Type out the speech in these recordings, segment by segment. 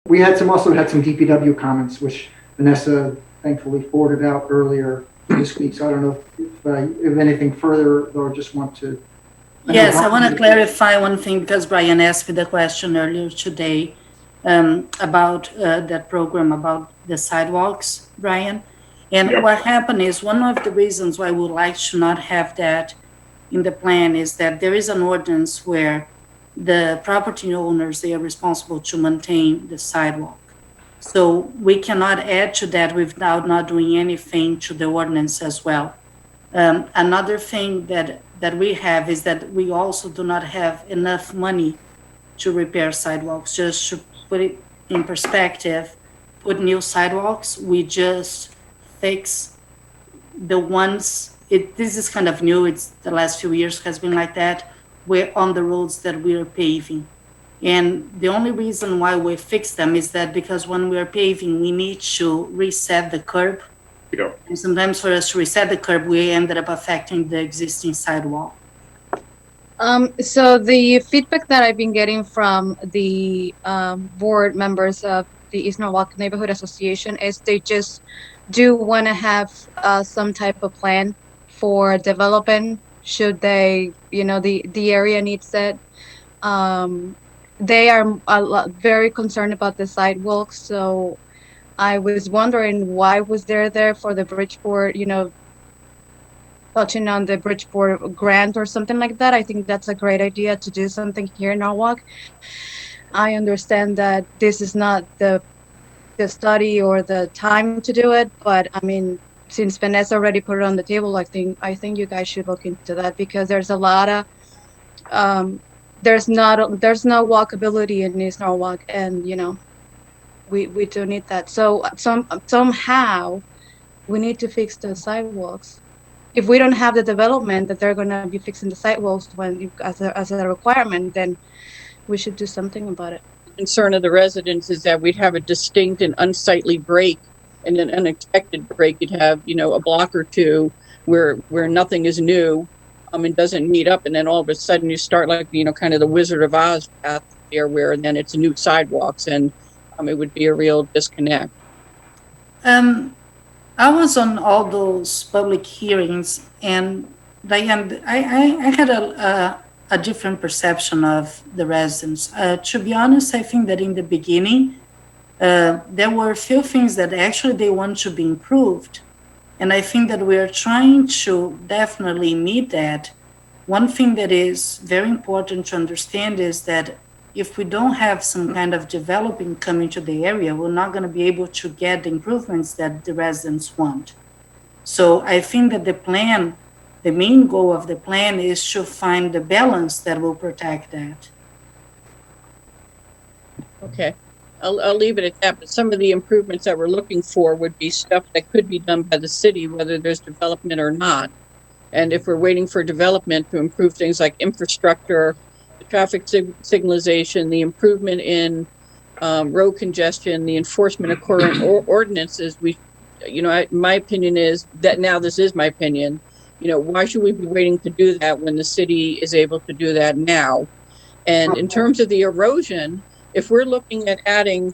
We also had some DPW comments, which Vanessa thankfully forwarded out earlier this week. So I don't know if anything further, or just want to. Yes, I want to clarify one thing, because Brian asked me the question earlier today about that program about the sidewalks, Brian. And Yep. what happened is, one of the reasons why we would like to not have that in the plan is that there is an ordinance where the property owners, they are responsible to maintain the sidewalk. So we cannot add to that without not doing anything to the ordinance as well. Another thing that we have is that we also do not have enough money to repair sidewalks. Just to put it in perspective, put new sidewalks, we just fix the ones, this is kind of new, it's the last few years has been like that, we're on the roads that we are paving. And the only reason why we fix them is that because when we are paving, we need to reset the curb. Yeah. And sometimes for us to reset the curb, we ended up affecting the existing sidewalk. So the feedback that I've been getting from the board members of the East Norwalk Neighborhood Association is they just do want to have some type of plan for development should they, the area needs it. They are very concerned about the sidewalks, so I was wondering why was there for the Bridgeport, touching on the Bridgeport grant or something like that. I think that's a great idea to do something here in Norwalk. I understand that this is not the study or the time to do it, but I mean, since Vanessa already put it on the table, I think you guys should look into that, because there's a lot of there's no walkability in East Norwalk, and we do need that. So somehow we need to fix the sidewalks. If we don't have the development that they're going to be fixing the sidewalks as a requirement, then we should do something about it. Concern of the residents is that we'd have a distinct and unsightly break, and an unexpected break. You'd have, a block or two where nothing is new, and doesn't meet up, and then all of a sudden you start like, kind of the Wizard of Oz path there, where then it's new sidewalks, and it would be a real disconnect. I was on all those public hearings, and Diane, I had a different perception of the residents. To be honest, I think that in the beginning, there were a few things that actually they want to be improved. And I think that we are trying to definitely meet that. One thing that is very important to understand is that if we don't have some kind of developing coming to the area, we're not going to be able to get the improvements that the residents want. So I think that the main goal of the plan is to find the balance that will protect that. Okay, I'll leave it at that. But some of the improvements that we're looking for would be stuff that could be done by the city, whether there's development or not. And if we're waiting for development to improve things like infrastructure, the traffic signalization, the improvement in road congestion, the enforcement of current ordinances, my opinion is that now this is my opinion. Why should we be waiting to do that when the city is able to do that now? And in terms of the erosion, if we're looking at adding,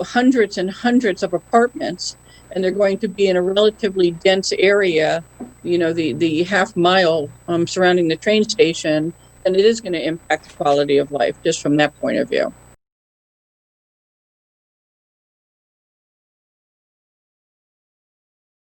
hundreds and hundreds of apartments, and they're going to be in a relatively dense area, the half mile surrounding the train station, then it is going to impact the quality of life just from that point of view.